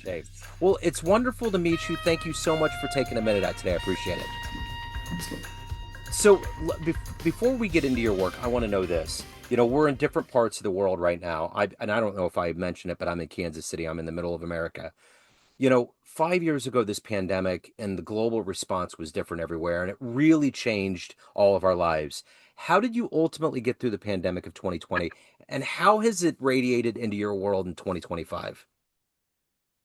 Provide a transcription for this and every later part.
Hey, well, it's wonderful to meet you. Thank you so much for taking a minute out today. I appreciate it. Absolutely. So, before we get into your work, I want to know this. We're in different parts of the world right now. And I don't know if I mentioned it, but I'm in Kansas City. I'm in the middle of America. 5 years ago, this pandemic and the global response was different everywhere, and it really changed all of our lives. How did you ultimately get through the pandemic of 2020, and how has it radiated into your world in 2025?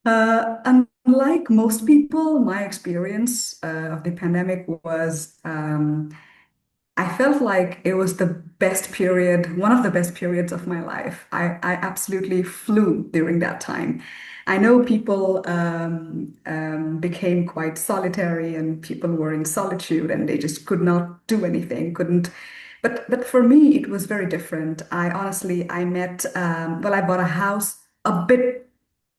Unlike most people, my experience of the pandemic was I felt like it was the best period, one of the best periods of my life. I absolutely flew during that time. I know people became quite solitary and people were in solitude and they just could not do anything, couldn't. But for me, it was very different. I met, I bought a house a bit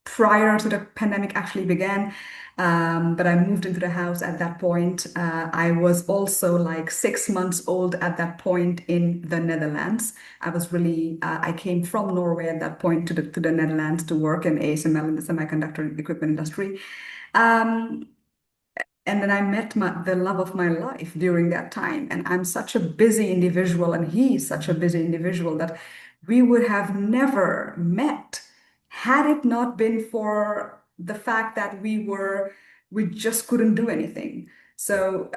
prior to the pandemic actually began. But I moved into the house at that point. I was also like 6 months old at that point in the Netherlands. I came from Norway at that point to the Netherlands to work in ASML in the semiconductor equipment industry. Um, and then I met the love of my life during that time. And I'm such a busy individual, and he's such a busy individual that we would have never met had it not been for the fact that we just couldn't do anything. Yeah. So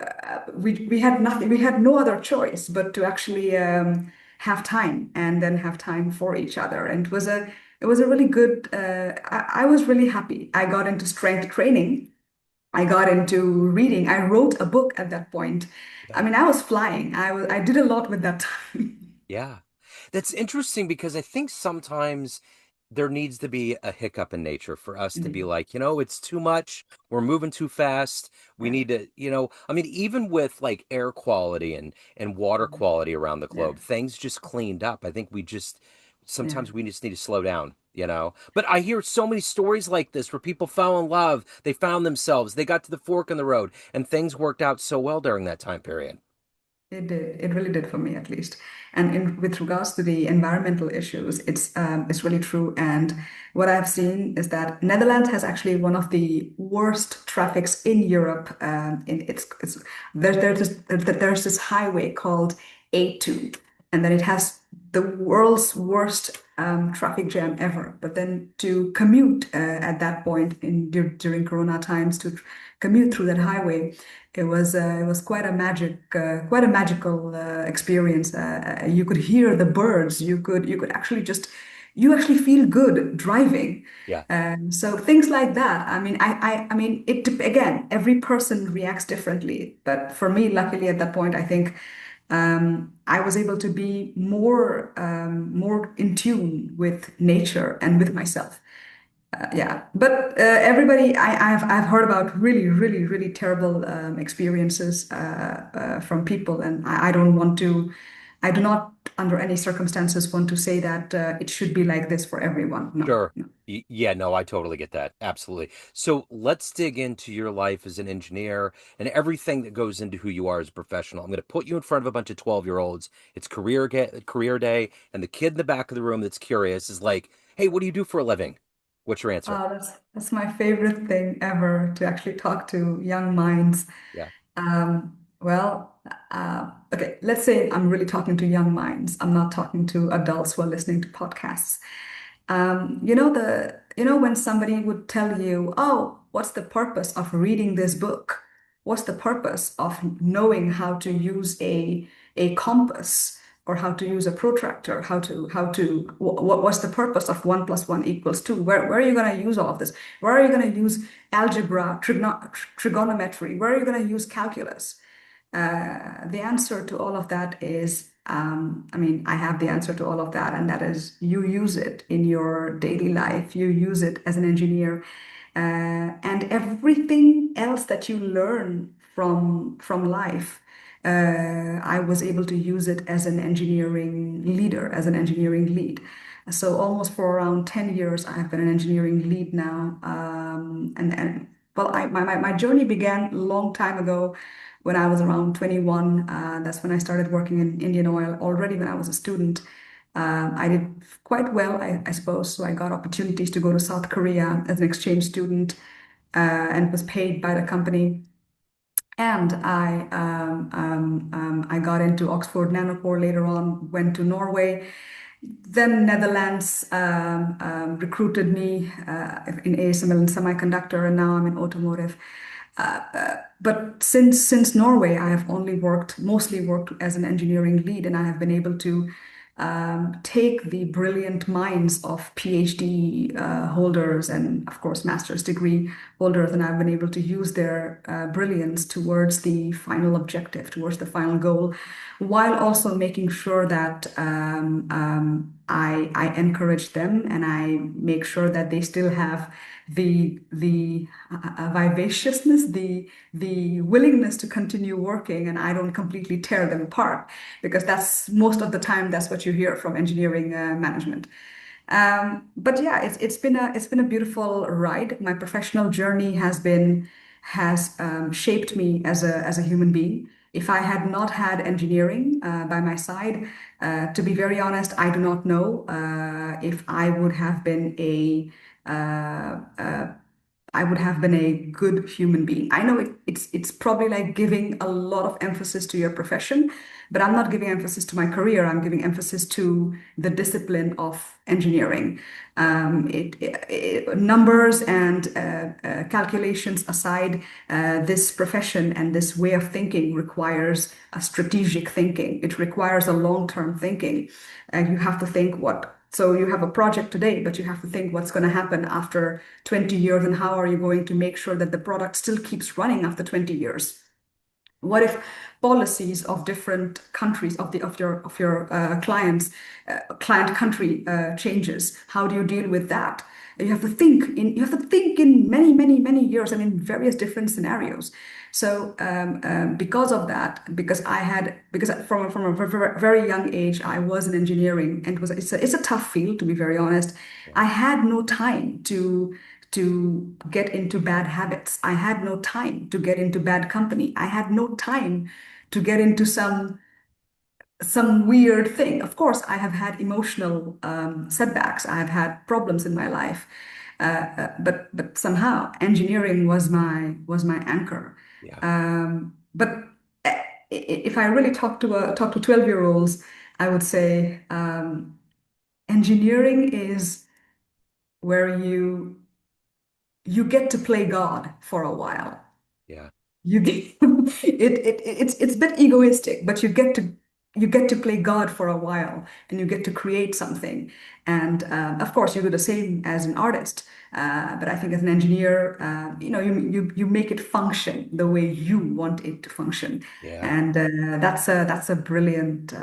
we had nothing, we had no other choice but to actually have time and then have time for each other. And it was a really good, I was really happy. I got into strength training. I got into reading. I wrote a book at that point. I Yeah. mean, I was flying. I did a lot with that time. Yeah. That's interesting because I think sometimes there needs to be a hiccup in nature for us to be Indeed. like, it's too much. We're moving too fast. We Yeah. need to, I mean, even with like air quality and water Mhm. quality around the Yeah. globe, things just cleaned up. I think Yeah. sometimes we just need to slow down. But I hear so many stories like this where people fell in love, they found themselves, they got to the fork in the road, and things worked out so well during that time period. It did. It really did for me, at least. And with regards to the environmental issues, it's really true. And what I've seen is that Netherlands has actually one of the worst traffics in Europe. It's there's this highway called A2, and then it has the world's worst traffic jam ever. But then to commute at that point during Corona times to commute through that highway, it was quite a magical experience. You could hear the birds. You could actually just you actually feel good driving. Yeah. So things like that. I mean, again, every person reacts differently. But for me, luckily at that point, I think I was able to be more in tune with nature and with myself. Yeah, but everybody, I've heard about really terrible experiences from people, and I don't want to, I do not under any circumstances want to say that it should be like this for everyone. No, Sure. no. Yeah, no, I totally get that. Absolutely. So let's dig into your life as an engineer and everything that goes into who you are as a professional. I'm going to put you in front of a bunch of 12-year-olds. It's career day, and the kid in the back of the room that's curious is like, "Hey, what do you do for a living?" What's your answer? That's my favorite thing ever to actually talk to young minds. Yeah. Well, okay, let's say I'm really talking to young minds. I'm not talking to adults who are listening to podcasts. You know when somebody would tell you, "Oh, what's the purpose of reading this book? What's the purpose of knowing how to use a compass or how to use a protractor? What's the purpose of one plus one equals two? Where are you going to use all of this? Where are you going to use algebra, trigonometry? Where are you going to use calculus?" The answer to all of that is, I have the answer to all of that, and that is you use it in your daily life. You use it as an engineer, and everything else that you learn from life. I was able to use it as an engineering leader, as an engineering lead. So almost for around 10 years, I have been an engineering lead now. And well, my journey began a long time ago when I was around 21. That's when I started working in Indian Oil already when I was a student. I did quite well, I suppose. So I got opportunities to go to South Korea as an exchange student, and was paid by the company. And I got into Oxford Nanopore later on, went to Norway. Then Netherlands recruited me in ASML and semiconductor, and now I'm in automotive. But since Norway, I have mostly worked as an engineering lead, and I have been able to take the brilliant minds of PhD holders and, of course, master's degree holders, and I've been able to use their brilliance towards the final objective, towards the final goal, while also making sure that I encourage them and I make sure that they still have the vivaciousness, the willingness to continue working, and I don't completely tear them apart, because that's most of the time that's what you hear from engineering management. But yeah, it's been a beautiful ride. My professional journey has shaped me as a human being. If I had not had engineering by my side, to be very honest, I do not know if uh, uh, I would have been a good human being. I know it's probably like giving a lot of emphasis to your profession, but I'm not giving emphasis to my career. I'm giving emphasis to the discipline of engineering. Yeah. Numbers and calculations aside, this profession and this way of thinking requires a strategic thinking. It requires a long-term thinking. And you have to think so you have a project today, but you have to think what's going to happen after 20 years, and how are you going to make sure that the product still keeps running after 20 years? What if policies of different countries of your client country changes? How do you deal with that? You have to think in many years and in various different scenarios. So because of that, because from a very young age, I was in engineering, and it's a tough field, to be very honest. Yeah. I had no time to get into bad habits. I had no time to get into bad company. I had no time to get into some weird thing. Of course, I have had emotional setbacks. I have had problems in my life, but somehow engineering was my anchor. Yeah. But if I really talk to 12-year-olds, I would say engineering is where you get to play God for a while. Yeah. You get it's a bit egoistic, but you get to play God for a while, and you get to create something. And of course, you do the same as an artist. But I think as an engineer, you make it function the way you want it to function, Yeah. and that's a brilliant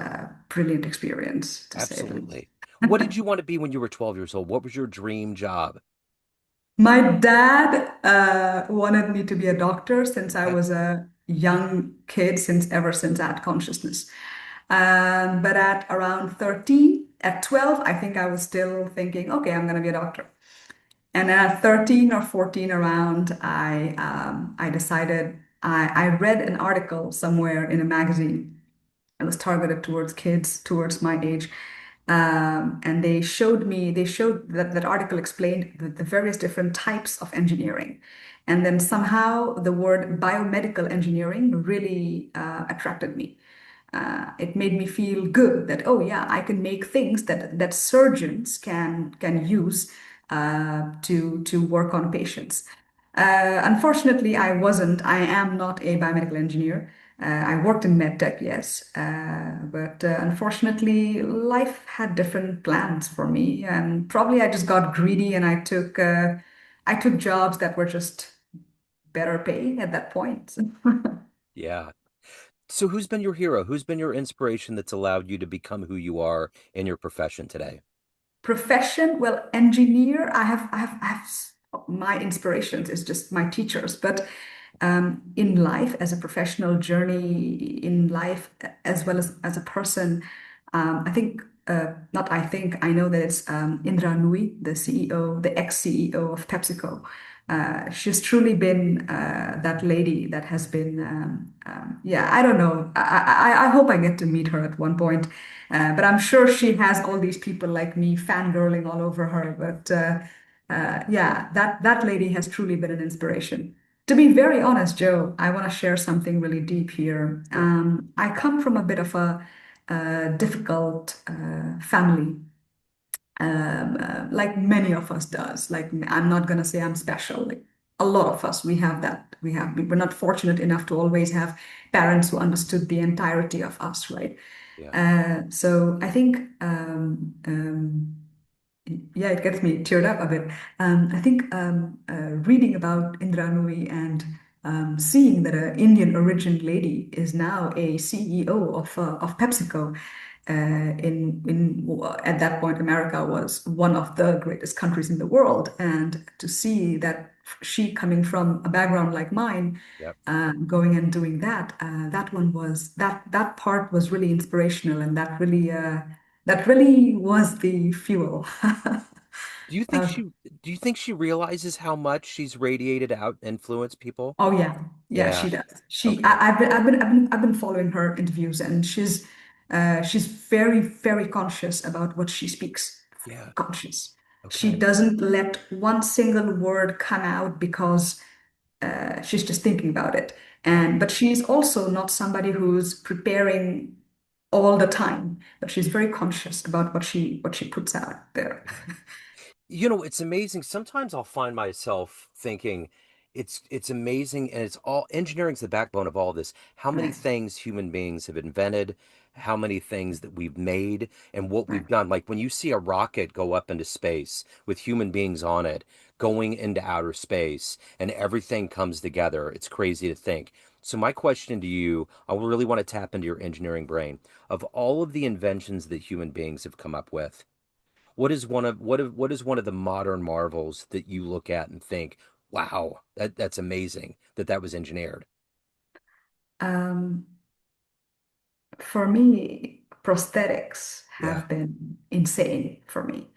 experience, to say the least. Absolutely. What did you want to be when you were 12 years old? What was your dream job? My dad wanted me to be a doctor since I Okay. was a young kid, ever since I had consciousness. But at around 13, at 12, I think I was still thinking, okay, I'm going to be a doctor. And then at 13 or 14 around, I decided, I read an article somewhere in a magazine. It was targeted towards kids, towards my age. And they showed that article explained the various different types of engineering. And then somehow the word biomedical engineering really attracted me. It made me feel good that, oh yeah, I can make things that surgeons can use to work on patients. Unfortunately, I am not a biomedical engineer. I worked in medtech, yes, but unfortunately, life had different plans for me, and probably I just got greedy, and I took jobs that were just better paying at that point. Yeah. So who's been your hero? Who's been your inspiration that's allowed you to become who you are in your profession today? Profession, well, engineer, my inspirations is just my teachers, but in life, as a professional journey in life, as well as a person, I think not I think, I know that it's Indra Nooyi, the CEO, the ex-CEO of PepsiCo. She's truly been that lady that has been, yeah, I don't know. I hope I get to meet her at one point. But I'm sure she has all these people like me fangirling all over her. But yeah, that lady has truly been an inspiration. To be very honest, Joe, I want to share something really deep here. Sure. I come from a bit of a difficult family, like many of us does. Like I'm not gonna say I'm special. Like a lot of us, we have that. We're not fortunate enough to always have parents who understood the entirety of us, right? Yeah. So I think yeah, it gets me teared up a bit. I think reading about Indra Nooyi and seeing that an Indian origin lady is now a CEO of PepsiCo. In at that point, America was one of the greatest countries in the world, and to see that she coming from a background like mine, Yep. going and doing that, that part was really inspirational, and that really was the fuel. Do you think Uh, she do you think she realizes how much she's radiated out and influenced people? oh yeah, yeah, Yeah. she does. Okay. I've been following her interviews, and she's very, very conscious about what she speaks. Yeah. Very conscious. She Okay. doesn't let one single word come out because she's just thinking about it. Yeah. And but she's also not somebody who's preparing all the time, but she's very conscious about what she puts out there. Yeah. It's amazing. Sometimes I'll find myself thinking it's amazing and it's all engineering's the backbone of all this. How many Right, things human beings have invented, how many things that we've made and what right. we've done. Like when you see a rocket go up into space with human beings on it, going into outer space and everything comes together. It's crazy to think. So my question to you, I really want to tap into your engineering brain. Of all of the inventions that human beings have come up with, what is one of the modern marvels that you look at and think, wow, that's amazing that that was engineered? Um, For me, prosthetics Yeah, have been insane for me,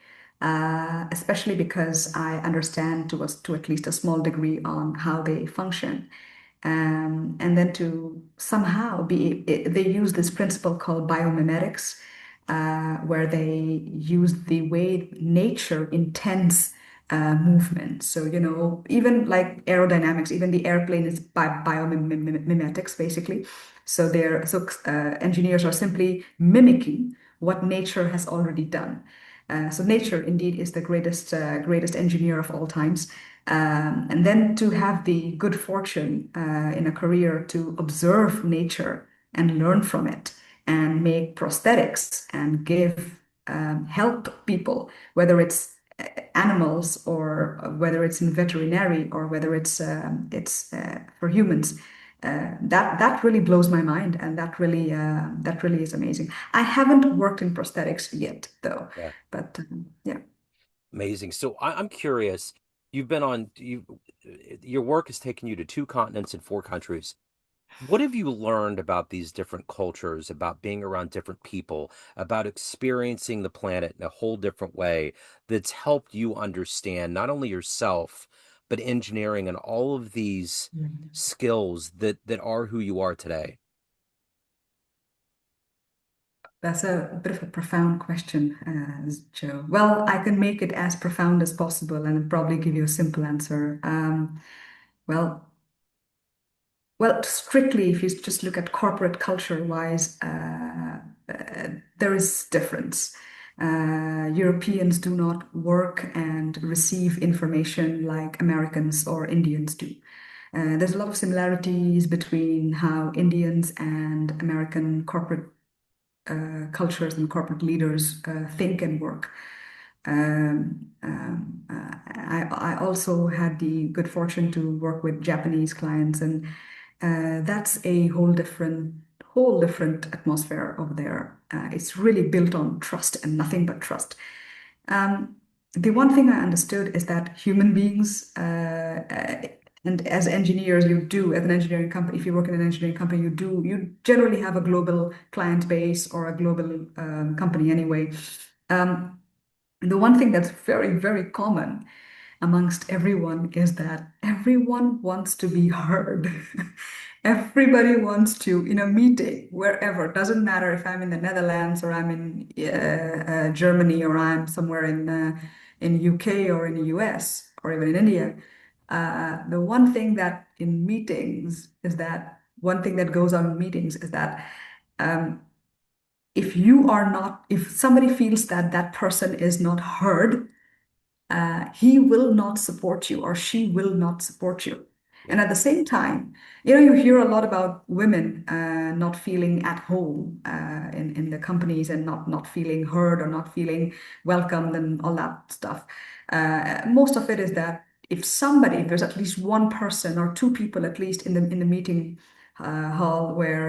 especially because I understand to at least a small degree on how they function. And then to somehow they use this principle called biomimetics, where they use the way nature intends movement. So, even like aerodynamics, even the airplane is biomimetics, basically. Engineers are simply mimicking what nature has already done. So nature indeed is the greatest engineer of all times. And then to have the good fortune in a career to observe nature and learn from it and make prosthetics and give help people, whether it's animals or whether it's in veterinary or whether it's for humans. That really blows my mind, and that really is amazing. I haven't worked in prosthetics yet, though, yeah, but yeah. amazing. So I'm curious. You've been on your work has taken you to two continents and four countries. What have you learned about these different cultures, about being around different people, about experiencing the planet in a whole different way that's helped you understand not only yourself, but engineering and all of these skills that are who you are today? That's a bit of a profound question, Joe. Well, I can make it as profound as possible and probably give you a simple answer. Well, strictly, if you just look at corporate culture wise, there is difference. Europeans do not work and receive information like Americans or Indians do. There's a lot of similarities between how Indians and American corporate cultures and corporate leaders think and work. I also had the good fortune to work with Japanese clients, and that's a whole different atmosphere over there. It's really built on trust and nothing but trust. The one thing I understood is that human beings And as engineers, you do, as an engineering company, if you work in an engineering company, you generally have a global client base or a global company anyway. Um, the one thing that's very, very common amongst everyone is that everyone wants to be heard. Everybody wants to, in a meeting, wherever, doesn't matter if I'm in the Netherlands or I'm in Germany or I'm somewhere in UK or in the US or even in India. The one thing that in meetings is that one thing that goes on in meetings is that um, if you are not, if somebody feels that that person is not heard, he will not support you or she will not support you. And Yeah. at the same time, you hear a lot about women not feeling at home in the companies and not feeling heard or not feeling welcomed and all that stuff. Most of it is that if there's at least one person or two people at least in the meeting hall where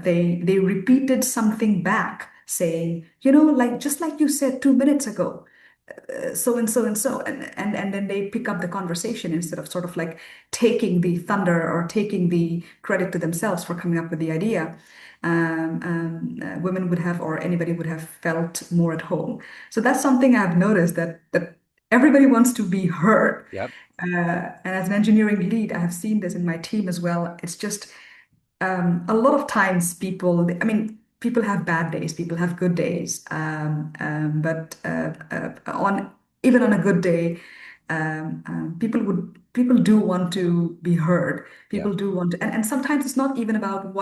they repeated something back, saying, like just like you said 2 minutes ago, so and so and so, and then they pick up the conversation instead of sort of like taking the thunder or taking the credit to themselves for coming up with the idea. Women would have, or anybody would have felt more at home. So that's something I've noticed, that everybody wants to be heard. Yep. And as an engineering lead, I have seen this in my team as well. It's just a lot of times I mean, people have bad days, people have good days, but on even on a good day, people do want to be heard. Yep. People do want to, and sometimes it's not even about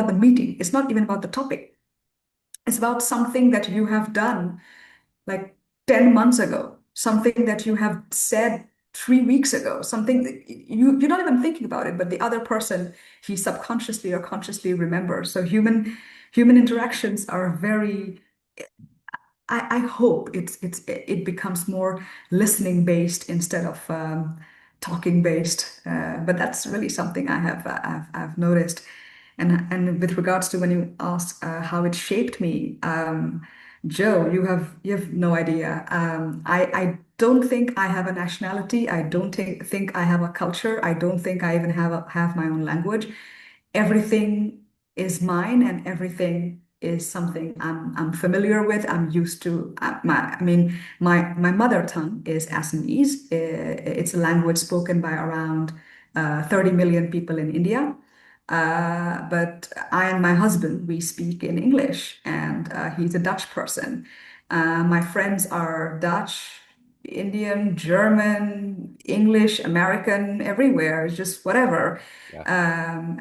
the meeting. It's not even about the topic. It's about something that you have done like 10 months ago, something that you have said 3 weeks ago, something that you're not even thinking about it, but the other person, he subconsciously or consciously remembers. So human interactions are very, I hope it becomes more listening based instead of talking based. But that's really something I've noticed. And with regards to when you ask how it shaped me, Joe, you have no idea. I don't think I have a nationality. I don't think I have a culture. I don't think I even have my own language. Everything is mine, and everything is something I'm familiar with. I'm used to. My mother tongue is Assamese. It's a language spoken by around 30 million people in India. But I and my husband, we speak in English, and he's a Dutch person. My friends are Dutch, Indian, German, English, American, everywhere. It's just whatever. Yeah.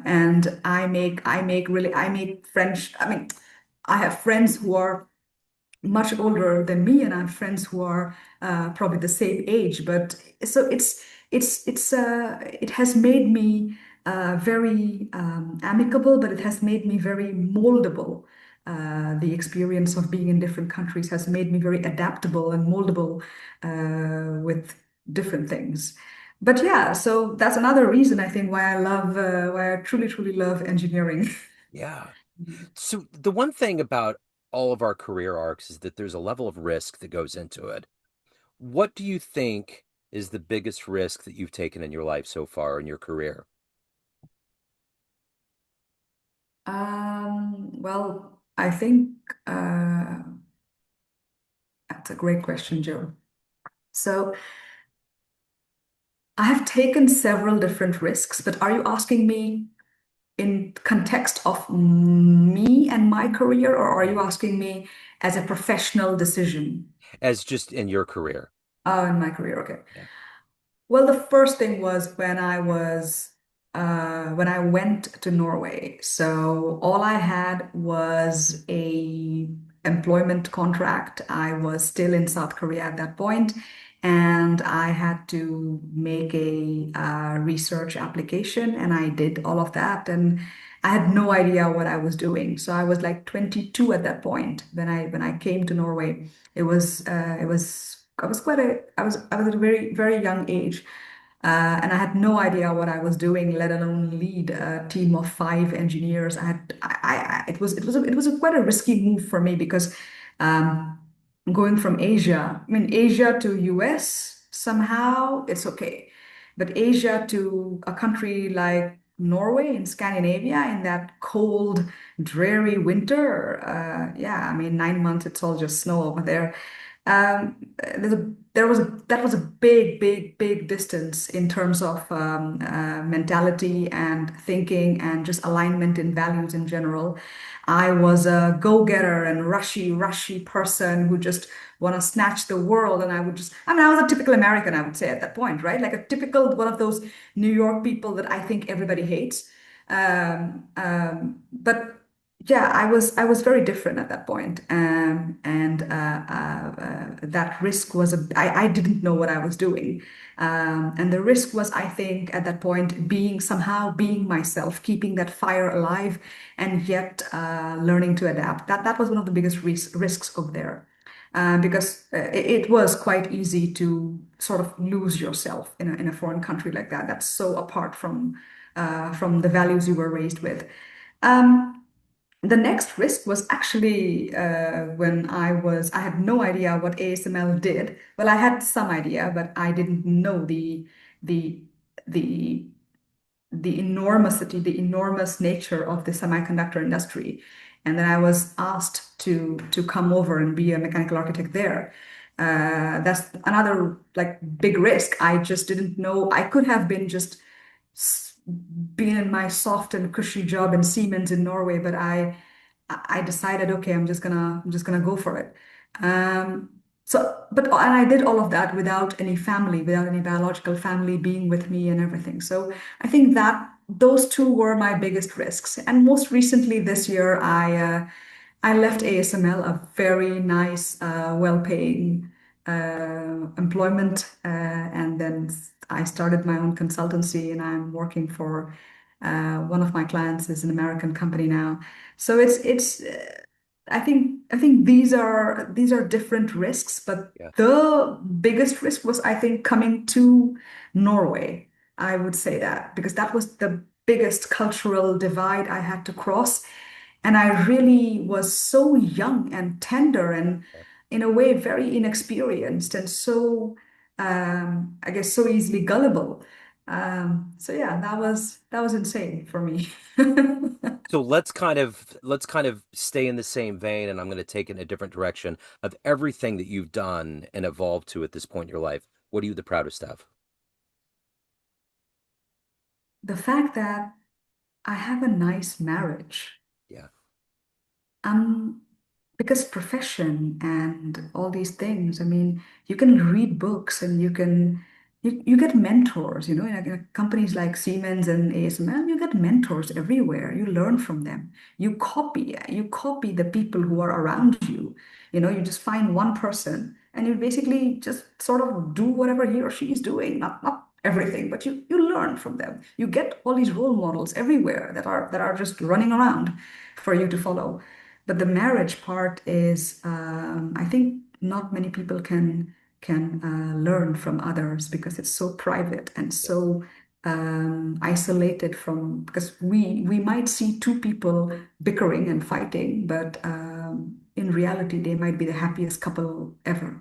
And I make French. I mean, I have friends who are much older than me, and I have friends who are probably the same age. But so it has made me very amicable, but it has made me very moldable. The experience of being in different countries has made me very adaptable and moldable with different things. But yeah, so that's another reason I think why I truly, truly love engineering. Yeah. So the one thing about all of our career arcs is that there's a level of risk that goes into it. What do you think is the biggest risk that you've taken in your life so far in your career? Well, I think that's a great question, Joe. So I have taken several different risks, but are you asking me in context of me and my career, or are you Yeah. asking me as a professional decision? As just in your career. Oh, in my career, okay. Yeah. Well, the first thing was when I went to Norway. So all I had was a employment contract. I was still in South Korea at that point, and I had to make a research application, and I did all of that, and I had no idea what I was doing. So I was like 22 at that point when I came to Norway. It was I was at a very, very young age. And I had no idea what I was doing, let alone lead a team of 5 engineers. It was quite a risky move for me because um, going from Asia, I mean Asia to US, somehow it's okay. But Asia to a country like Norway in Scandinavia in that cold, dreary winter, yeah, I mean, 9 months, it's all just snow over there. That was a big, big, big distance in terms of mentality and thinking and just alignment in values in general. I was a go-getter and rushy person who just want to snatch the world. And I mean, I was a typical American, I would say at that point, right? Like a typical one of those New York people that I think everybody hates. But yeah, I was very different at that point. And that risk was I didn't know what I was doing. And the risk was, I think, at that point, somehow being myself, keeping that fire alive, and yet learning to adapt. That was one of the biggest risks over there. Because it was quite easy to sort of lose yourself in a foreign country like that. That's so apart from the values you were raised with. Um, the next risk was actually when I had no idea what ASML did. Well, I had some idea, but I didn't know the the the enormity, the enormous nature of the semiconductor industry. And then I was asked to come over and be a mechanical architect there. That's another like big risk. I just didn't know. I could have been just being in my soft and cushy job in Siemens in Norway, but I decided, okay, I'm just gonna go for it. Um, but and I did all of that without any family, without any biological family being with me and everything. So I think that those two were my biggest risks. And most recently this year, I left ASML, a very nice, well-paying employment, and then I started my own consultancy, and I'm working for one of my clients is an American company now. So I think these are different risks, but Yeah. the biggest risk was, I think, coming to Norway. I would say that because that was the biggest cultural divide I had to cross. And I really was so young and tender and, in a way, very inexperienced and so, I guess, so easily gullible. So yeah, that was insane for me. So let's kind of stay in the same vein, and I'm going to take it in a different direction of everything that you've done and evolved to at this point in your life. What are you the proudest of? The fact that I have a nice marriage. Yeah. Um, because profession and all these things, I mean, you can read books and you get mentors, in companies like Siemens and ASML, you get mentors everywhere. You learn from them. You copy the people who are around you. You just find one person and you basically just sort of do whatever he or she is doing, not everything, but you learn from them. You get all these role models everywhere that are just running around for you to follow. But the marriage part is, I think, not many people can learn from others because it's so private and Yeah. so isolated from. Because we might see two people bickering and fighting, but in reality, they might be the happiest couple ever.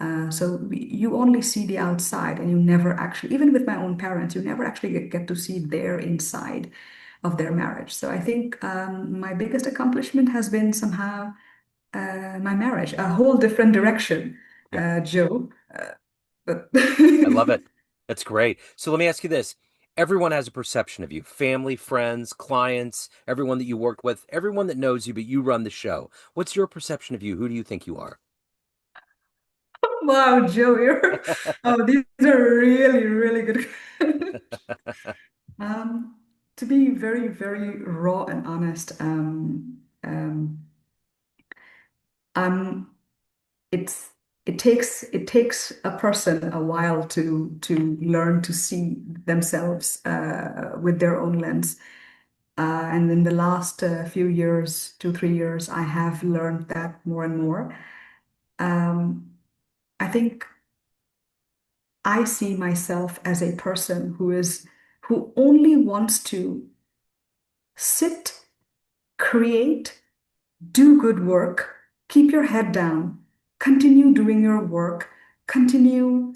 You only see the outside, and you never actually, even with my own parents, you never actually get to see their inside of their marriage. So I think my biggest accomplishment has been somehow my marriage, a whole different direction, Yeah. Joe. But I love it. That's great. So let me ask you this. Everyone has a perception of you, family, friends, clients, everyone that you work with, everyone that knows you, but you run the show. What's your perception of you? Who do you think you are? wow, Joe, these are really, really good. Um, to be very, very raw and honest, I'm it's it takes a person a while to learn to see themselves with their own lens. And in the last few years, 2, 3 years, I have learned that more and more. Um, I think I see myself as a person who only wants to sit, create, do good work, keep your head down, continue doing your work, continue.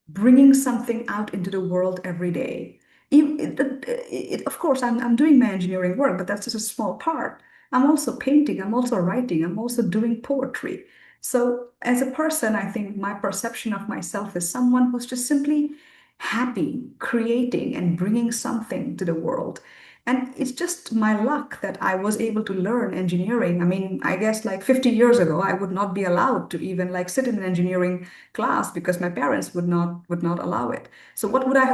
bringing something out into the world every day. Of course, I'm doing my engineering work, but that's just a small part. I'm also painting, I'm also writing, I'm also doing poetry. So, as a person, I think my perception of myself is someone who's just simply happy creating and bringing something to the world. And it's just my luck that I was able to learn engineering. I mean, I guess like 50 years ago, I would not be allowed to even like sit in an engineering class because my parents would not allow it. So what would I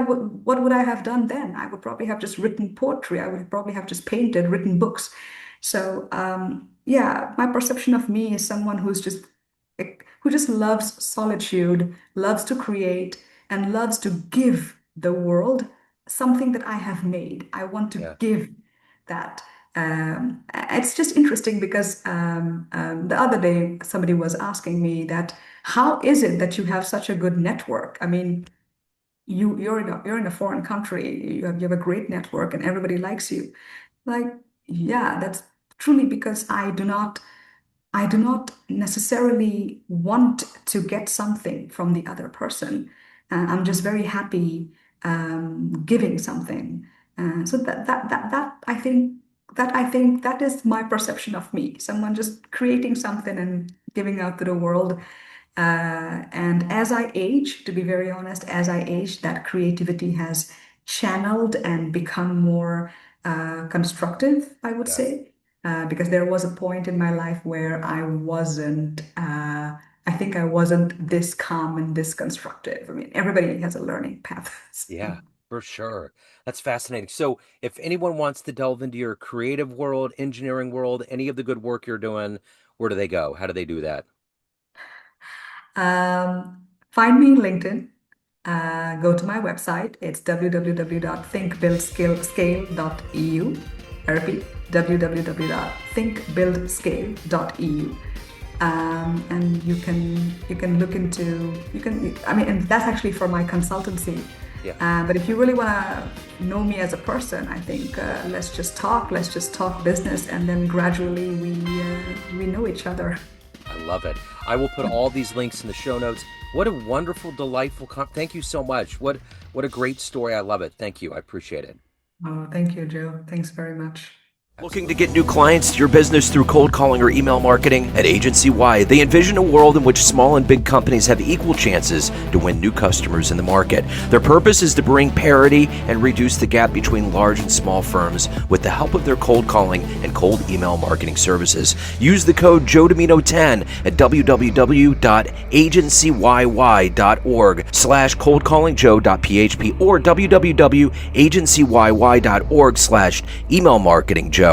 have done then? I would probably have just written poetry. I would probably have just painted, written books. So yeah, my perception of me is someone who just loves solitude, loves to create, and loves to give the world something that I have made. I want to Yeah. give that. It's just interesting because the other day somebody was asking me that how is it that you have such a good network? I mean, you're in a foreign country, you have a great network, and everybody likes you. Like, yeah, that's truly because I do not necessarily want to get something from the other person. I'm just very happy giving something. So that I think that is my perception of me. Someone just creating something and giving out to the world. And as I age, to be very honest, as I age, that creativity has channeled and become more constructive, I would Yeah. say. Because there was a point in my life where I think I wasn't this calm and this constructive. I mean, everybody has a learning path. So, Yeah, for sure. That's fascinating. So, if anyone wants to delve into your creative world, engineering world, any of the good work you're doing, where do they go? How do they do that? find me in LinkedIn. Go to my website. It's www.thinkbuildscale.eu. I repeat, www.thinkbuildscale.eu. And you can look into you can I mean, and that's actually for my consultancy. Yeah, But if you really want to know me as a person, I think let's just talk business, and then gradually we know each other. I love it. I will put all these links in the show notes. What a wonderful, delightful thank you so much. What a great story. I love it. Thank you. I appreciate it. Oh, thank you, Joe. Thanks very much. Looking to get new clients to your business through cold calling or email marketing? At Agency Y, they envision a world in which small and big companies have equal chances to win new customers in the market. Their purpose is to bring parity and reduce the gap between large and small firms with the help of their cold calling and cold email marketing services. Use the code JoeDimino10 at www.agencyyy.org/coldcallingjoe.php or www.agencyyy.org/emailmarketingjoe.php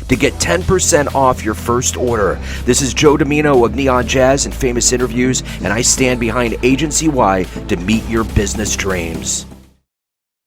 to get 10% off your first order. This is Joe Dimino of Neon Jazz and Famous Interviews, and I stand behind Agency Y to meet your business dreams.